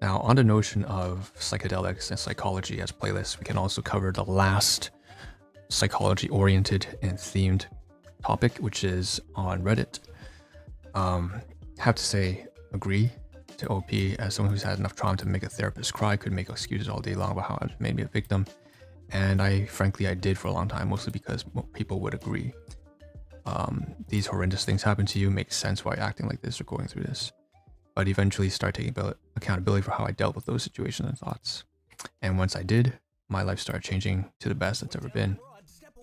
Now, on the notion of psychedelics and psychology as playlists, we can also cover the last psychology-oriented and themed topic, which is on Reddit. Have to say, agree to OP. As someone who's had enough trauma to make a therapist cry, could make excuses all day long about how it made me a victim. And frankly, I did for a long time, mostly because people would agree. These horrendous things happen to you, makes sense why you're acting like this or going through this. But eventually start taking accountability for how I dealt with those situations and thoughts. And once I did, my life started changing to the best it's ever been.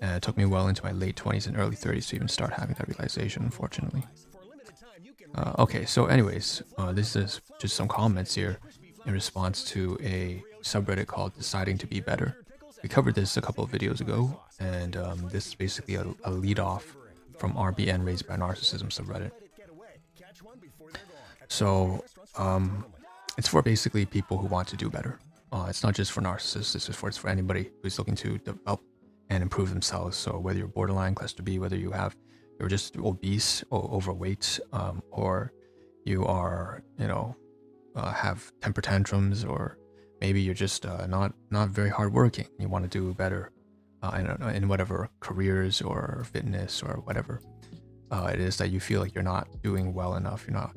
And it took me well into my late 20s and early 30s to even start having that realization, unfortunately. Okay, so anyways, this is just some comments here in response to a subreddit called Deciding to Be Better. We covered this a couple of videos ago, and this is basically a lead off from RBN Raised by Narcissism subreddit. So it's for basically people who want to do better. It's not just for narcissists, it's for anybody who's looking to develop and improve themselves. So whether you're borderline, cluster B, whether you're just obese or overweight, or you are, have temper tantrums, or maybe you're just not very hardworking. You want to do better in whatever careers or fitness or whatever it is that you feel like you're not doing well enough, you're not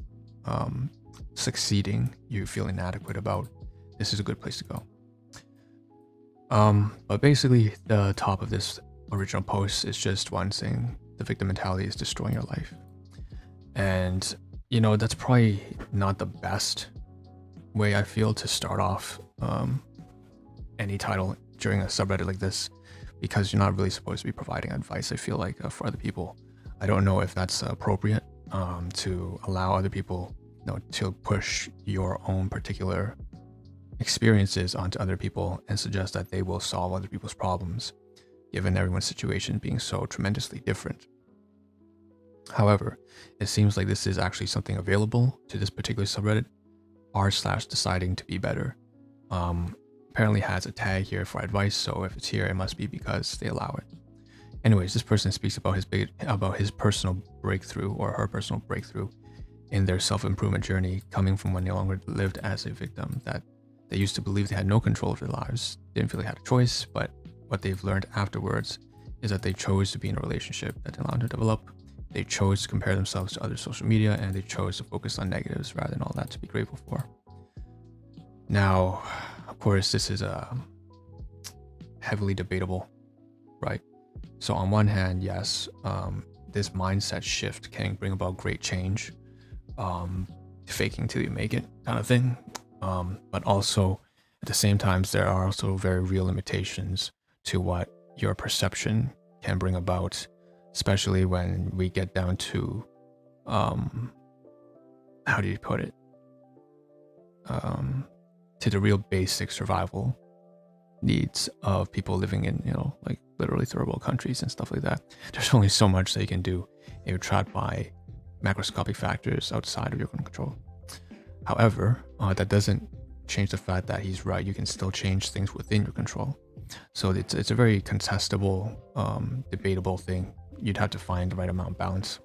succeeding, you feel inadequate about. This is a good place to go. But basically, the top of this original post is just one saying the victim mentality is destroying your life. And, that's probably not the best way I feel to start off any title during a subreddit like this, because you're not really supposed to be providing advice, I feel like, for other people. I don't know if that's appropriate to allow other people to push your own particular experiences onto other people and suggest that they will solve other people's problems, given everyone's situation being so tremendously different. However, it seems like this is actually something available to this particular subreddit, r/deciding to be better. Apparently has a tag here for advice, so if it's here, it must be because they allow it. Anyways, this person speaks about his personal breakthrough, or her personal breakthrough, in their self-improvement journey, coming from when they no longer lived as a victim, that they used to believe they had no control of their lives, didn't feel they had a choice, but what they've learned afterwards is that they chose to be in a relationship that didn't allow them to develop. They chose to compare themselves to other social media, and they chose to focus on negatives rather than all that to be grateful for. Now, of course, this is heavily debatable, right? So on one hand, yes, this mindset shift can bring about great change, faking till you make it kind of thing. But also at the same time, there are also very real limitations to what your perception can bring about, especially when we get down to, how do you put it? To the real basic survival needs of people living in, like literally third world countries and stuff like that. There's only so much that you can do if you're trapped by macroscopic factors outside of your control. However, that doesn't change the fact that he's right. You can still change things within your control. So it's a very contestable, debatable thing. You'd have to find the right amount of balance.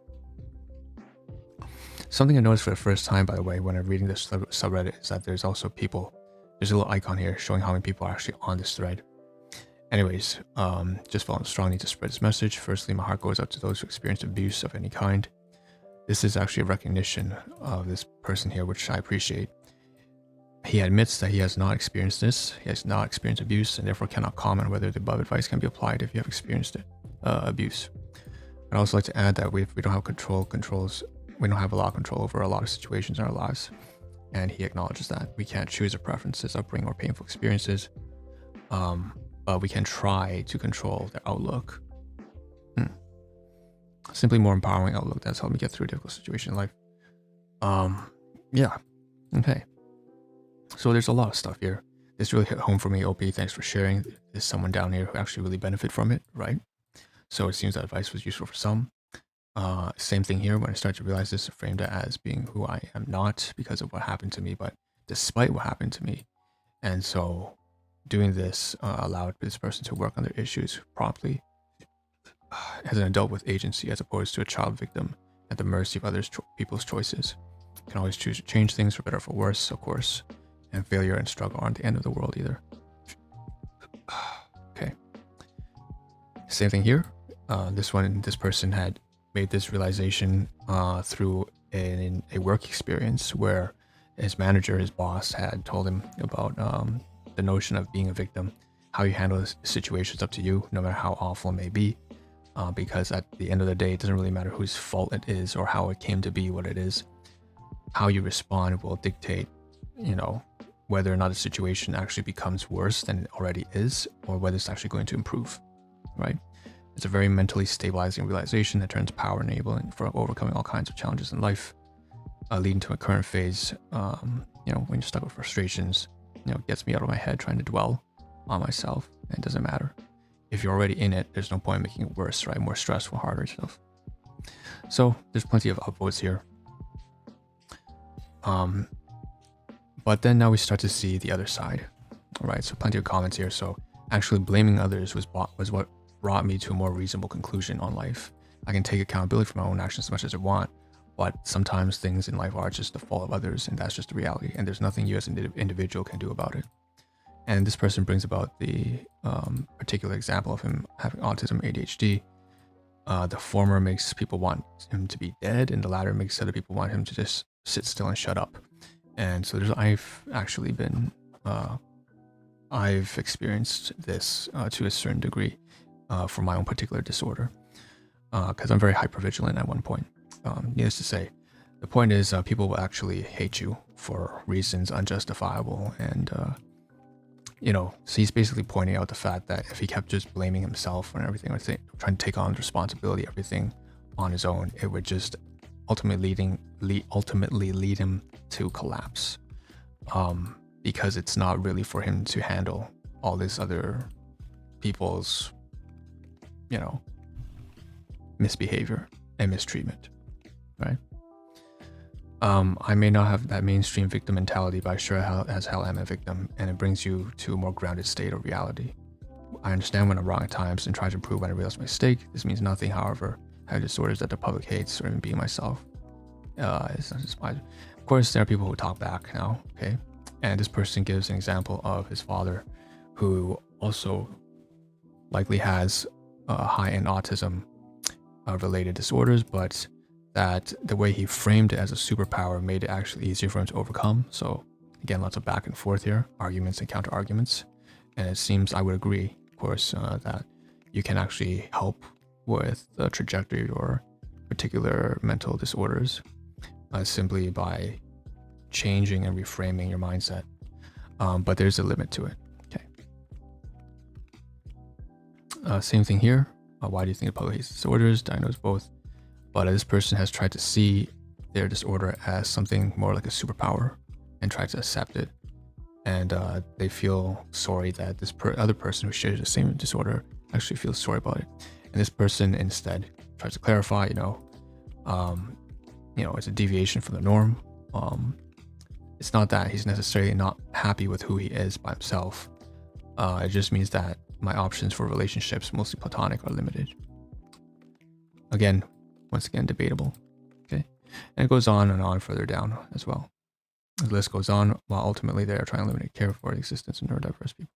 Something I noticed for the first time, by the way, when I'm reading this subreddit, is that there's also people. There's a little icon here showing how many people are actually on this thread. Anyways, just feeling strong need to spread this message. Firstly, my heart goes out to those who experience abuse of any kind. This is actually a recognition of this person here, which I appreciate. He admits that he has not experienced this. He has not experienced abuse, and therefore cannot comment whether the above advice can be applied if you have experienced it, abuse. I'd also like to add that we don't have we don't have a lot of control over a lot of situations in our lives. And he acknowledges that we can't choose our preferences, upbringing, or painful experiences, but we can try to control their outlook. Simply more empowering outlook that's helped me get through a difficult situation in life. Yeah, okay. So there's a lot of stuff here. This really hit home for me. OP, thanks for sharing. There's someone down here who actually really benefit from it, right? So it seems that advice was useful for some. Same thing here. When I started to realize this, I framed it as being who I am not because of what happened to me, but despite what happened to me. And so doing this allowed this person to work on their issues promptly as an adult with agency, as opposed to a child victim at the mercy of other people's choices. You can always choose to change things for better or for worse, of course. And failure and struggle aren't the end of the world either. Okay. Same thing here. This person had made this realization through a work experience where his manager, his boss, had told him about the notion of being a victim. How you handle the situation is up to you, no matter how awful it may be. Because at the end of the day, it doesn't really matter whose fault it is or how it came to be what it is. How you respond will dictate, whether or not the situation actually becomes worse than it already is, or whether it's actually going to improve, right? It's a very mentally stabilizing realization that turns power enabling for overcoming all kinds of challenges in life, leading to a current phase, when you're stuck with frustrations, gets me out of my head trying to dwell on myself, and it doesn't matter. If you're already in it, there's no point in making it worse, right? More stressful, harder stuff. So there's plenty of upvotes here. But then now we start to see the other side, all right? So plenty of comments here. So actually blaming others was what brought me to a more reasonable conclusion on life. I can take accountability for my own actions as much as I want, but sometimes things in life are just the fault of others, and that's just the reality. And there's nothing you as an individual can do about it. And this person brings about the particular example of him having autism, ADHD. The former makes people want him to be dead, and the latter makes other people want him to just sit still and shut up. And so I've actually been, I've experienced this to a certain degree for my own particular disorder, because I'm very hypervigilant at one point. Needless to say, the point is people will actually hate you for reasons unjustifiable, and so he's basically pointing out the fact that if he kept just blaming himself and everything, or trying to take on responsibility, everything on his own, it would just ultimately lead him to collapse, because it's not really for him to handle all this other people's, misbehavior and mistreatment, right? I may not have that mainstream victim mentality, but I sure as hell am a victim, and it brings you to a more grounded state of reality. I understand when I'm wrong at times and try to improve when I realize my mistake. This means nothing, however, I have disorders that the public hates, or even being myself. It's not just my... Of course, there are people who talk back now, okay? And this person gives an example of his father, who also likely has high-end autism related disorders, but that the way he framed it as a superpower made it actually easier for him to overcome. So again, lots of back and forth here, arguments and counter arguments. And it seems, I would agree, of course, that you can actually help with the trajectory or particular mental disorders simply by changing and reframing your mindset. But there's a limit to it. Okay. Same thing here. Why do you think the public hates disorders? Diagnose both. But this person has tried to see their disorder as something more like a superpower and try to accept it. And they feel sorry that this other person who shares the same disorder actually feels sorry about it. And this person instead tries to clarify, it's a deviation from the norm. It's not that he's necessarily not happy with who he is by himself. It just means that my options for relationships, mostly platonic, are limited. Once again, debatable. Okay. And it goes on and on further down as well. The list goes on, while ultimately they are trying to eliminate care for the existence of neurodiverse people.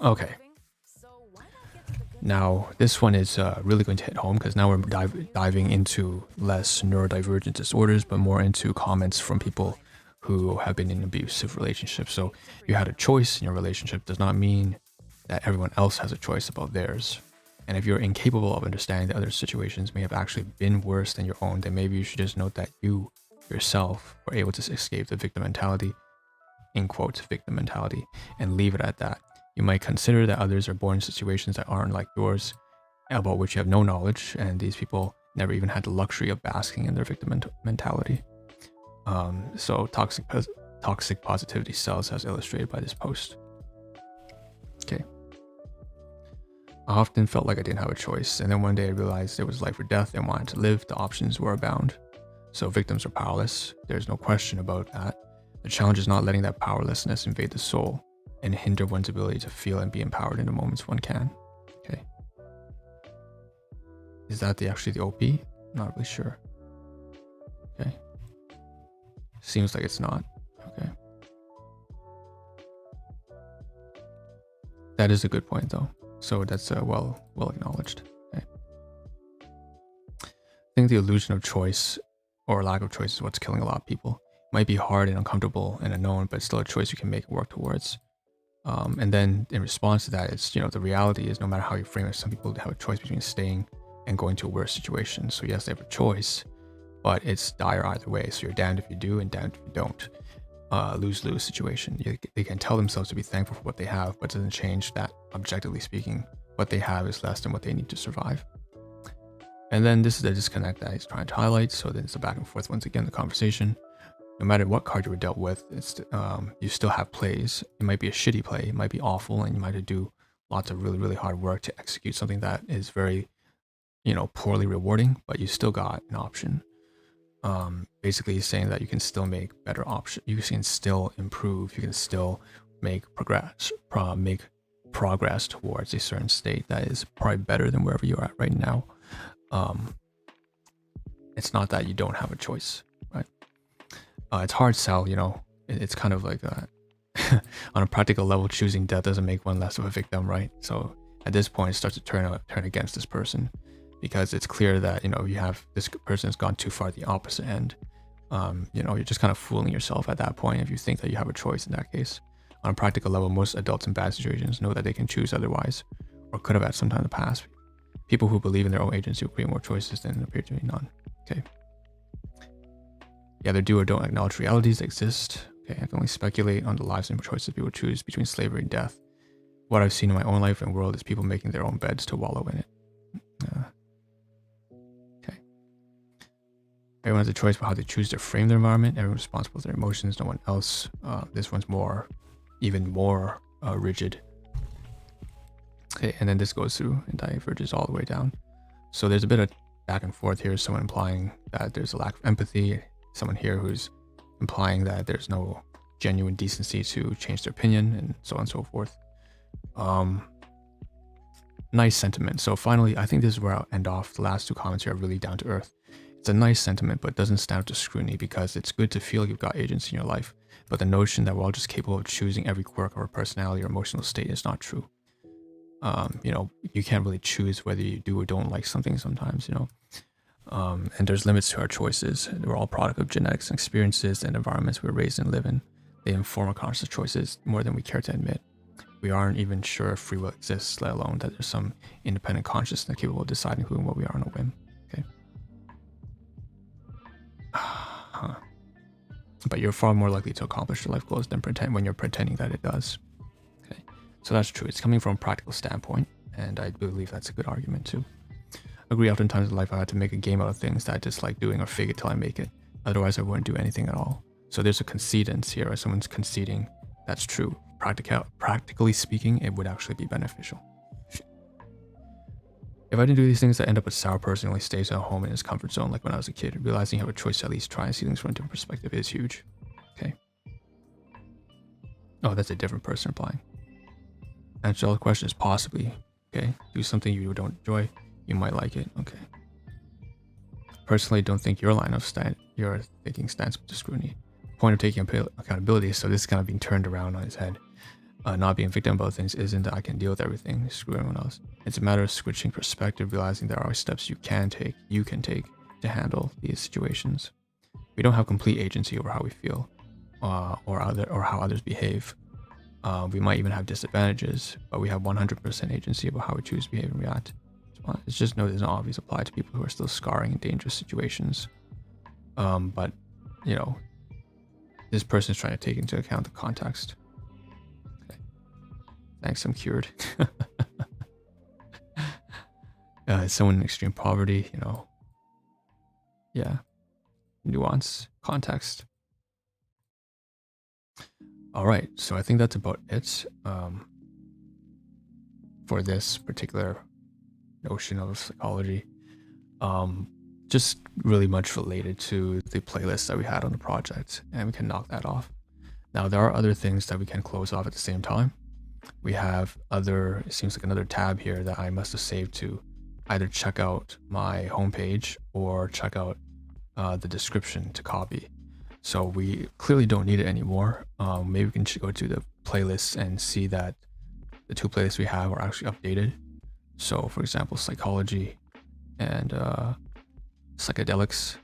Okay. Now, this one is really going to hit home, because now we're diving into less neurodivergent disorders, but more into comments from people who have been in abusive relationships. So you had a choice in your relationship does not mean that everyone else has a choice about theirs. And if you're incapable of understanding that other situations may have actually been worse than your own, then maybe you should just note that you yourself were able to escape the victim mentality, in quotes, victim mentality, and leave it at that. You might consider that others are born in situations that aren't like yours, about which you have no knowledge, and these people never even had the luxury of basking in their victim mentality. So toxic positivity sells, as illustrated by this post. Okay. I often felt like I didn't have a choice, and then one day I realized it was life or death and wanted to live. The options were abound. So victims are powerless. There's no question about that. The challenge is not letting that powerlessness invade the soul and hinder one's ability to feel and be empowered in the moments one can. Okay. Is that actually the OP? Not really sure. Okay. Seems like it's not. Okay. That is a good point though. So that's well acknowledged. Okay. I think the illusion of choice or lack of choice is what's killing a lot of people. It might be hard and uncomfortable and unknown, but still a choice you can make and work towards. And then in response to that, it's, the reality is no matter how you frame it, some people have a choice between staying and going to a worse situation. So yes, they have a choice, but it's dire either way. So you're damned if you do and damned if you don't. Lose-lose situation. They can tell themselves to be thankful for what they have, but it doesn't change that, objectively speaking, what they have is less than what they need to survive. And then this is the disconnect that he's trying to highlight. So then it's the back and forth once again, the conversation. No matter what card you were dealt with, it's you still have plays. It might be a shitty play, it might be awful, and you might have to do lots of really, really hard work to execute something that is very, poorly rewarding, but you still got an option. Basically saying that you can still make better options, you can still improve, you can still make progress towards a certain state that is probably better than wherever you're at right now. It's not that you don't have a choice, right? It's hard sell, it's kind of like on a practical level, choosing death doesn't make one less of a victim, right? So at this point, it starts to turn against this person, because it's clear that, you have this person has gone too far at the opposite end. You're just kind of fooling yourself at that point if you think that you have a choice in that case. On a practical level, most adults in bad situations know that they can choose otherwise, or could have at some time in the past. People who believe in their own agency will create more choices than appear to be none. Okay. You either do or don't acknowledge realities that exist. Okay, I can only speculate on the lives and choices people choose between slavery and death. What I've seen in my own life and world is people making their own beds to wallow in it. Okay. Everyone has a choice about how they choose to frame their environment. Everyone's responsible for their emotions, no one else. This one's even more rigid. Okay, and then this goes through and diverges all the way down. So there's a bit of back and forth here. Someone implying that there's a lack of empathy. Someone here who's implying that there's no genuine decency to change their opinion, and so on and so forth. Nice sentiment. So finally, I think this is where I'll end off. The last two comments here are really down to earth. It's a nice sentiment, but doesn't stand up to scrutiny, because it's good to feel you've got agency in your life. But the notion that we're all just capable of choosing every quirk of our personality or emotional state is not true. You can't really choose whether you do or don't like something sometimes, and there's limits to our choices. We're all product of genetics and experiences and environments we're raised and live in. They inform our conscious choices more than we care to admit. We aren't even sure if free will exists, let alone that there's some independent consciousness capable of deciding who and what we are on a whim. Okay. But you're far more likely to accomplish your life goals than when you're pretending that it does. Okay. So that's true. It's coming from a practical standpoint, and I believe that's a good argument too. I agree, oftentimes in life I had to make a game out of things that I dislike doing or fake it till I make it. Otherwise I wouldn't do anything at all. So there's a concedence here, or someone's conceding that's true. Practically speaking, it would actually be beneficial. If I didn't do these things, I end up a sour person who only stays at home in his comfort zone like when I was a kid. Realizing you have a choice to at least try and see things from a different perspective is huge. Okay. Oh, that's a different person replying. Answer all the questions, possibly. Okay. Do something you don't enjoy. You might like it. Okay. Personally, don't think your thinking stands up to scrutiny. Point of taking accountability, so this is kind of being turned around on his head. Not being a victim about things isn't that I can deal with everything, screw everyone else. It's a matter of switching perspective, realizing there are steps you can take to handle these situations. We don't have complete agency over how we feel, or how others behave. We might even have disadvantages, but we have 100% agency about how we choose to behave and react. It's just no, it doesn't always apply to people who are still scarring in dangerous situations. But this person is trying to take into account the context. Okay. Thanks, I'm cured. Someone in extreme poverty, yeah, nuance, context. All right, so I think that's about it for this particular notion of psychology. Just really much related to the playlist that we had on the project, and we can knock that off. Now there are other things that we can close off at the same time. We have it seems like another tab here that I must have saved to either check out my homepage or check out the description to copy. So we clearly don't need it anymore. Maybe we can go to the playlists and see that the 2 playlists we have are actually updated. So for example, psychology and psychedelics,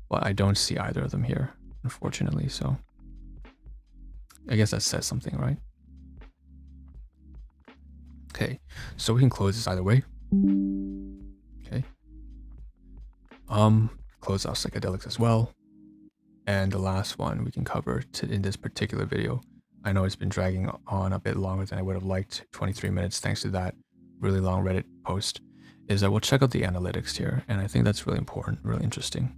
but I don't see either of them here, unfortunately. So I guess that says something, right? Okay, so we can close this either way. Okay. Close out psychedelics as well. And the last one we can cover in this particular video. I know it's been dragging on a bit longer than I would have liked, 23 minutes, thanks to that really long Reddit post, is that we'll check out the analytics here. And I think that's really important, really interesting.